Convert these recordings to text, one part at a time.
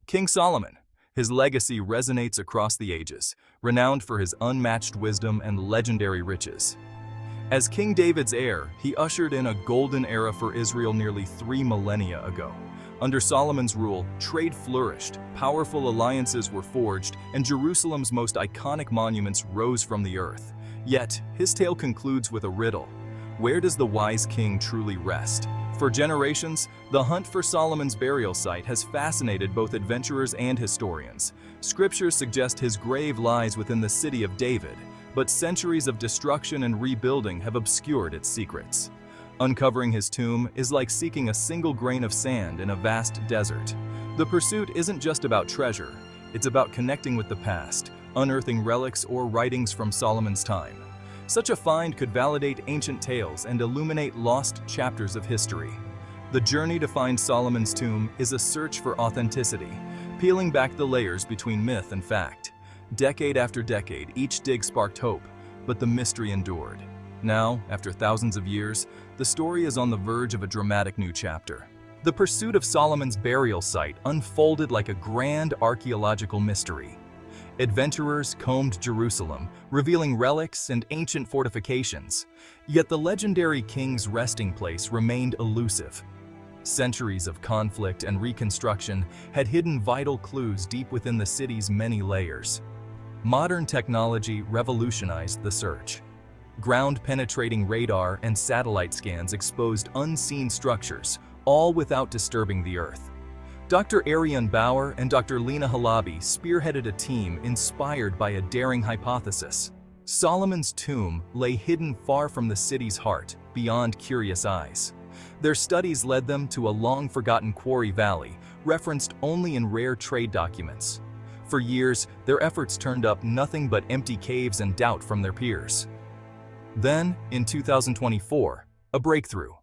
King Solomon. His legacy resonates across the ages, renowned for his unmatched wisdom and legendary riches. As King David's heir, he ushered in a golden era for Israel nearly 3 millennia ago. Under Solomon's rule, trade flourished, powerful alliances were forged, and Jerusalem's most iconic monuments rose from the earth. Yet, his tale concludes with a riddle. Where does the wise king truly rest? For generations, the hunt for Solomon's burial site has fascinated both adventurers and historians. Scriptures suggest his grave lies within the city of David, but centuries of destruction and rebuilding have obscured its secrets. Uncovering his tomb is like seeking a single grain of sand in a vast desert. The pursuit isn't just about treasure, it's about connecting with the past, unearthing relics or writings from Solomon's time. Such a find could validate ancient tales and illuminate lost chapters of history. The journey to find Solomon's tomb is a search for authenticity, peeling back the layers between myth and fact. Decade after decade, each dig sparked hope, but the mystery endured. Now, after thousands of years, the story is on the verge of a dramatic new chapter. The pursuit of Solomon's burial site unfolded like a grand archaeological mystery. Adventurers combed Jerusalem, revealing relics and ancient fortifications. Yet the legendary king's resting place remained elusive. Centuries of conflict and reconstruction had hidden vital clues deep within the city's many layers. Modern technology revolutionized the search. Ground-penetrating radar and satellite scans exposed unseen structures, all without disturbing the earth. Dr. Ariane Bauer and Dr. Lena Halabi spearheaded a team inspired by a daring hypothesis. Solomon's tomb lay hidden far from the city's heart, beyond curious eyes. Their studies led them to a long-forgotten quarry valley, referenced only in rare trade documents. For years, their efforts turned up nothing but empty caves and doubt from their peers. Then, in 2024, a breakthrough.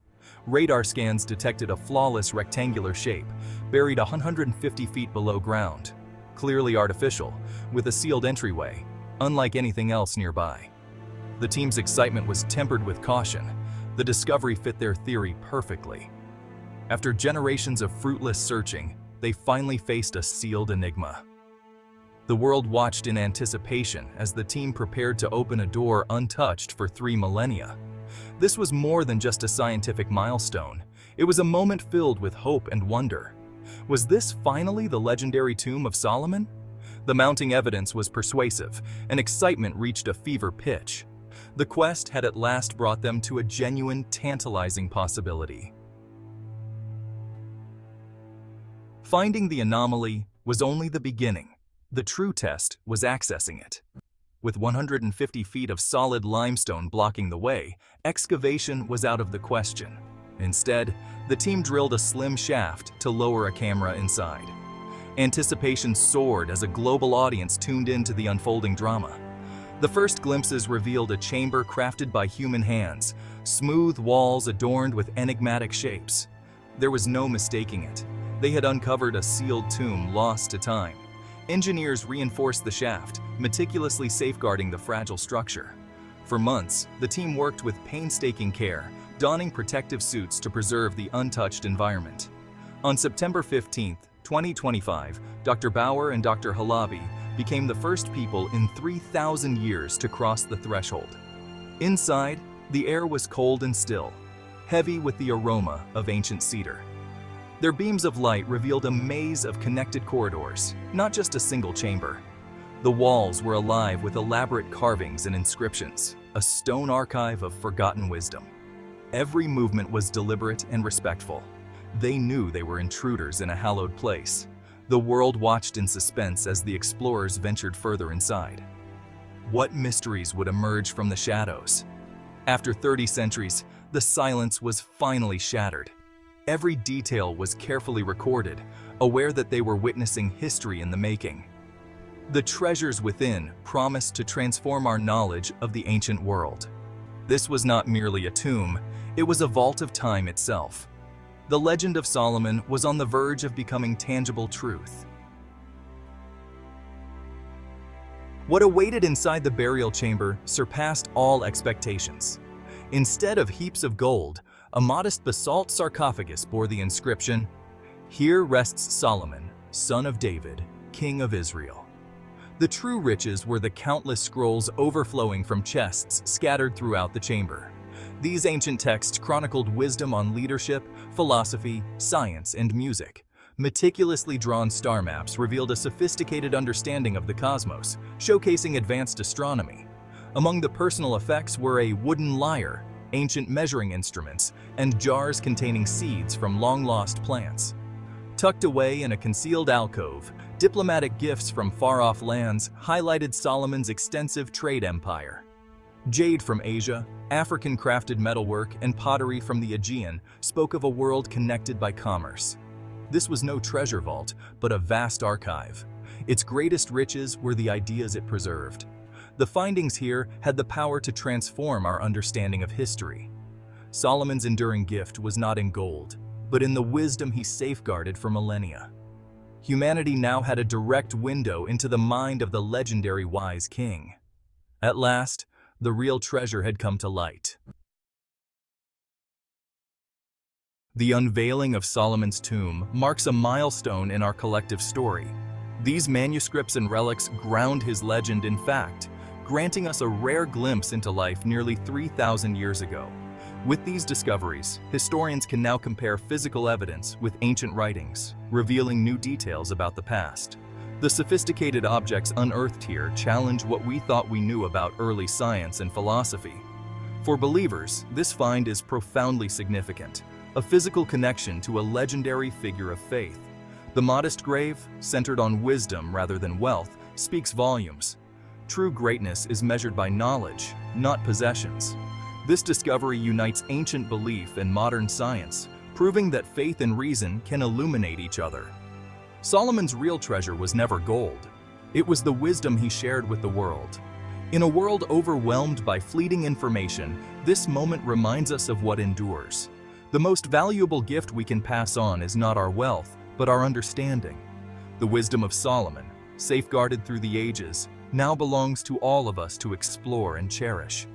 Radar scans detected a flawless rectangular shape, buried 150 feet below ground. Clearly artificial, with a sealed entryway, unlike anything else nearby. The team's excitement was tempered with caution. The discovery fit their theory perfectly. After generations of fruitless searching, they finally faced a sealed enigma. The world watched in anticipation as the team prepared to open a door untouched for 3 millennia. This was more than just a scientific milestone. It was a moment filled with hope and wonder. Was this finally the legendary tomb of Solomon? The mounting evidence was persuasive, and excitement reached a fever pitch. The quest had at last brought them to a genuine, tantalizing possibility. Finding the anomaly was only the beginning. The true test was accessing it. With 150 feet of solid limestone blocking the way, excavation was out of the question. Instead, the team drilled a slim shaft to lower a camera inside. Anticipation soared as a global audience tuned in to the unfolding drama. The first glimpses revealed a chamber crafted by human hands, smooth walls adorned with enigmatic shapes. There was no mistaking it. They had uncovered a sealed tomb lost to time. Engineers reinforced the shaft, meticulously safeguarding the fragile structure. For months, the team worked with painstaking care, donning protective suits to preserve the untouched environment. On September 15, 2025, Dr. Bauer and Dr. Halabi became the first people in 3,000 years to cross the threshold. Inside, the air was cold and still, heavy with the aroma of ancient cedar. Their beams of light revealed a maze of connected corridors, not just a single chamber. The walls were alive with elaborate carvings and inscriptions, a stone archive of forgotten wisdom. Every movement was deliberate and respectful. They knew they were intruders in a hallowed place. The world watched in suspense as the explorers ventured further inside. What mysteries would emerge from the shadows? After 30 centuries, the silence was finally shattered. Every detail was carefully recorded, aware that they were witnessing history in the making. The treasures within promised to transform our knowledge of the ancient world. This was not merely a tomb, it was a vault of time itself. The legend of Solomon was on the verge of becoming tangible truth. What awaited inside the burial chamber surpassed all expectations. Instead of heaps of gold, a modest basalt sarcophagus bore the inscription, "Here rests Solomon, son of David, king of Israel. The true riches were the countless scrolls overflowing from chests scattered throughout the chamber. These ancient texts chronicled wisdom on leadership, philosophy, science, and music. Meticulously drawn star maps revealed a sophisticated understanding of the cosmos, showcasing advanced astronomy. Among the personal effects were a wooden lyre, ancient measuring instruments, and jars containing seeds from long-lost plants. Tucked away in a concealed alcove, diplomatic gifts from far-off lands highlighted Solomon's extensive trade empire. Jade from Asia, African-crafted metalwork, and pottery from the Aegean spoke of a world connected by commerce. This was no treasure vault, but a vast archive. Its greatest riches were the ideas it preserved. The findings here had the power to transform our understanding of history. Solomon's enduring gift was not in gold, but in the wisdom he safeguarded for millennia. Humanity now had a direct window into the mind of the legendary wise king. At last, the real treasure had come to light. The unveiling of Solomon's tomb marks a milestone in our collective story. These manuscripts and relics ground his legend in fact, granting us a rare glimpse into life nearly 3,000 years ago. With these discoveries, historians can now compare physical evidence with ancient writings, revealing new details about the past. The sophisticated objects unearthed here challenge what we thought we knew about early science and philosophy. For believers, this find is profoundly significant, a physical connection to a legendary figure of faith. The modest grave, centered on wisdom rather than wealth, speaks volumes. True greatness is measured by knowledge, not possessions. This discovery unites ancient belief and modern science, proving that faith and reason can illuminate each other. Solomon's real treasure was never gold. It was the wisdom he shared with the world. In a world overwhelmed by fleeting information, this moment reminds us of what endures. The most valuable gift we can pass on is not our wealth, but our understanding. The wisdom of Solomon, safeguarded through the ages, now belongs to all of us to explore and cherish.